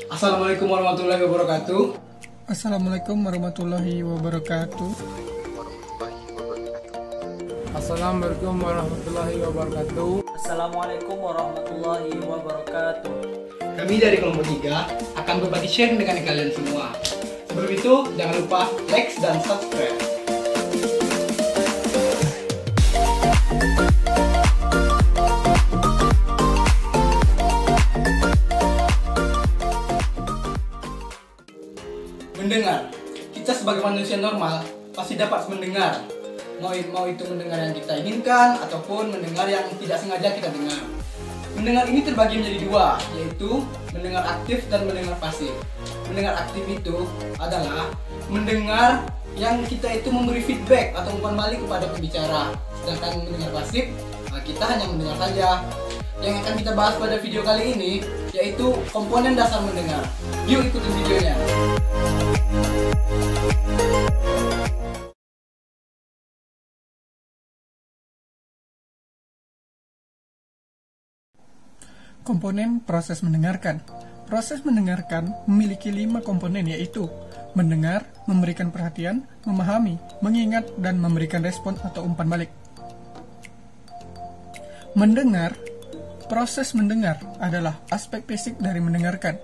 Assalamualaikum warahmatullahi wabarakatuh. Assalamualaikum warahmatullahi wabarakatuh. Assalamualaikum warahmatullahi wabarakatuh. Assalamualaikum warahmatullahi wabarakatuh. Kami dari kelompok 3 akan berbagi sharing dengan kalian semua. Sebelum itu, jangan lupa like dan subscribe. Mendengar. Kita sebagai manusia normal pasti dapat mendengar. Mau itu mendengar yang kita inginkan ataupun mendengar yang tidak sengaja kita dengar. Mendengar ini terbagi menjadi dua, yaitu mendengar aktif dan mendengar pasif. Mendengar aktif itu adalah mendengar yang kita itu memberi feedback atau umpan balik kepada pembicara. Sedangkan mendengar pasif, kita hanya mendengar saja. Yang akan kita bahas pada video kali ini yaitu komponen dasar mendengar. Yuk ikutin videonya. Komponen proses mendengarkan. Proses mendengarkan memiliki 5 komponen, yaitu mendengar, memberikan perhatian, memahami, mengingat, dan memberikan respon atau umpan balik. Mendengar. Proses mendengar adalah aspek fisik dari mendengarkan.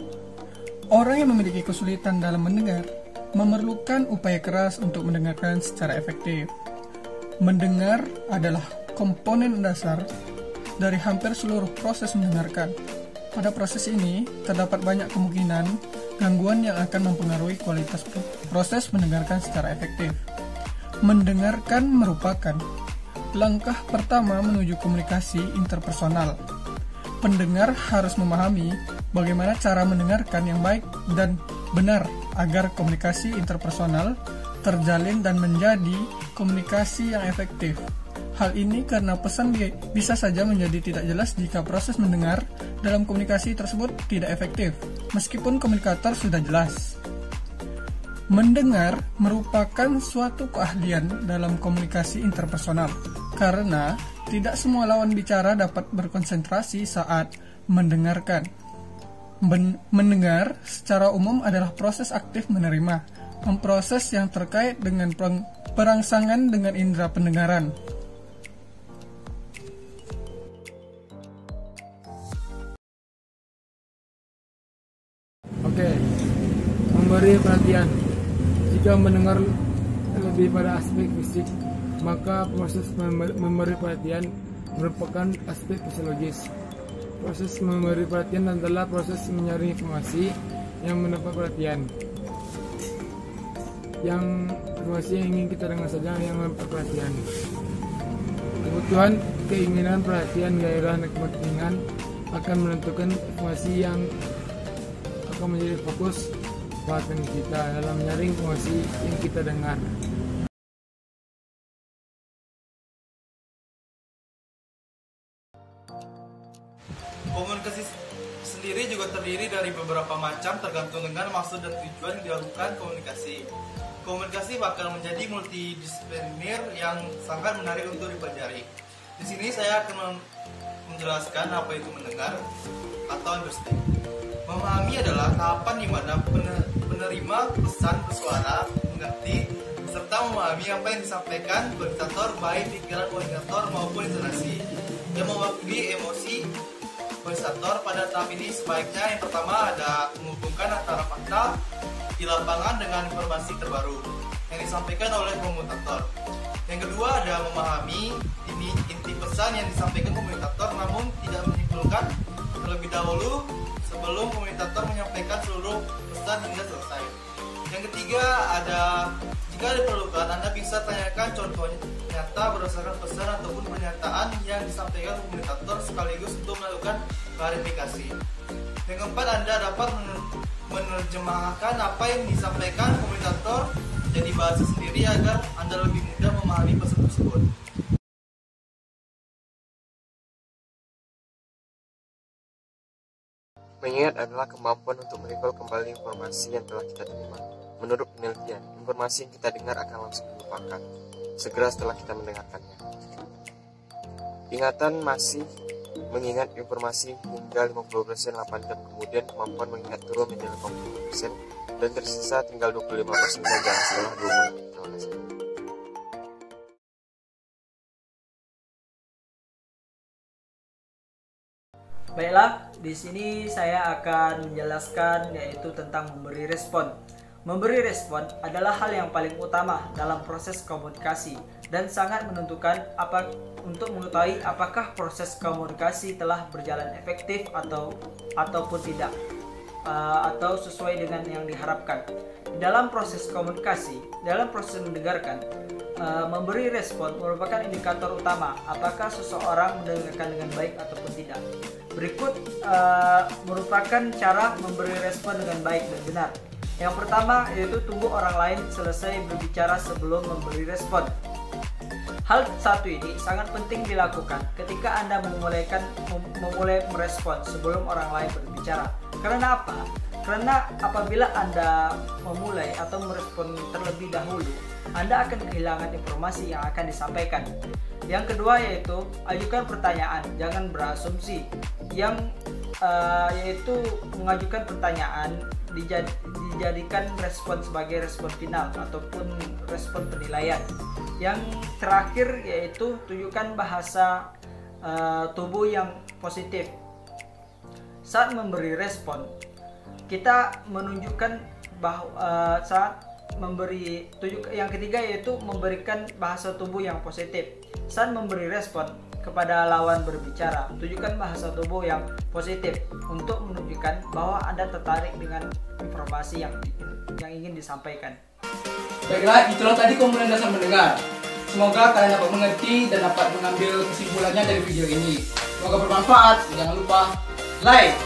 Orang yang memiliki kesulitan dalam mendengar memerlukan upaya keras untuk mendengarkan secara efektif. Mendengar adalah komponen dasar dari hampir seluruh proses mendengarkan. Pada proses ini, terdapat banyak kemungkinan gangguan yang akan mempengaruhi kualitas proses mendengarkan secara efektif. Mendengarkan merupakan langkah pertama menuju komunikasi interpersonal. Pendengar harus memahami bagaimana cara mendengarkan yang baik dan benar agar komunikasi interpersonal terjalin dan menjadi komunikasi yang efektif. Hal ini karena pesan bisa saja menjadi tidak jelas jika proses mendengar dalam komunikasi tersebut tidak efektif, meskipun komunikator sudah jelas. Mendengar merupakan suatu keahlian dalam komunikasi interpersonal, karena tidak semua lawan bicara dapat berkonsentrasi saat mendengarkan. Mendengar secara umum adalah proses aktif menerima, memproses yang terkait dengan perangsangan dengan indera pendengaran. Oke, memberi perhatian. Jika mendengar lebih pada aspek fisik, maka proses memberi perhatian merupakan aspek fisiologis. Proses memberi perhatian adalah proses menyaring informasi yang mendapat perhatian. Yang informasi yang ingin kita dengar saja yang mendapat perhatian. Kebutuhan, keinginan, perhatian, gairah, dan kepentingan akan menentukan informasi yang akan menjadi fokus perhatian kita dalam menyaring informasi yang kita dengar. Komunikasi sendiri juga terdiri dari beberapa macam tergantung dengan maksud dan tujuan dilakukan komunikasi. Komunikasi bakal menjadi multidisipliner yang sangat menarik untuk dipelajari. Di sini saya akan menjelaskan apa itu mendengar atau understand. Memahami adalah tahapan di mana penerima pesan bersuara mengerti serta memahami apa yang disampaikan komunikator, baik pikiran komunikator maupun intonasi yang mewakili emosi komunikator. Pada tahap ini sebaiknya yang pertama ada menghubungkan antara fakta di lapangan dengan informasi terbaru yang disampaikan oleh komunikator. Yang kedua ada memahami inti pesan yang disampaikan komunikator namun tidak menyimpulkan terlebih dahulu sebelum komunikator menyampaikan seluruh pesan hingga selesai. Yang ketiga ada jika diperlukan Anda bisa tanyakan contoh nyata berdasarkan pesan ataupun pernyataan yang disampaikan komunikator sekaligus untuk melakukan klarifikasi. Yang keempat, Anda dapat menerjemahkan apa yang disampaikan komunikator jadi bahasa sendiri agar Anda lebih mudah memahami pesan tersebut. Mengingat adalah kemampuan untuk merecall kembali informasi yang telah kita terima. Menurut penelitian, informasi yang kita dengar akan langsung dilupakan segera setelah kita mendengarkannya. Ingatan masih mengingat informasi hingga 50% 8 jam kemudian kemampuan mengingat turun menjadi 50% dan tersisa tinggal 25% saja setelah 2 bulan. Terima kasih. Baiklah, di sini saya akan menjelaskan yaitu tentang memberi respon. Memberi respon adalah hal yang paling utama dalam proses komunikasi dan sangat menentukan untuk mengetahui apakah proses komunikasi telah berjalan efektif ataupun tidak atau sesuai dengan yang diharapkan. Dalam proses komunikasi, dalam proses mendengarkan, memberi respon merupakan indikator utama apakah seseorang mendengarkan dengan baik ataupun tidak. Berikut merupakan cara memberi respon dengan baik dan benar. Yang pertama yaitu tunggu orang lain selesai berbicara sebelum memberi respon. Hal satu ini sangat penting dilakukan ketika Anda memulai merespon sebelum orang lain berbicara. Karena apa? Karena apabila Anda memulai atau merespon terlebih dahulu, Anda akan kehilangan informasi yang akan disampaikan. Yang kedua yaitu ajukan pertanyaan, jangan berasumsi. Yaitu mengajukan pertanyaan dijadikan respon sebagai respon final ataupun respon penilaian. Yang terakhir yaitu tunjukkan bahasa tubuh yang positif. Saat memberi respon, kita menunjukkan bahwa yang ketiga yaitu memberikan bahasa tubuh yang positif. Saat memberi respon kepada lawan berbicara, tunjukkan bahasa tubuh yang positif untuk menunjukkan bahwa Anda tertarik dengan informasi yang ingin disampaikan. Baiklah, itulah tadi komponen dasar mendengar. Semoga kalian dapat mengerti dan dapat mengambil kesimpulannya dari video ini. Semoga bermanfaat. Jangan lupa like,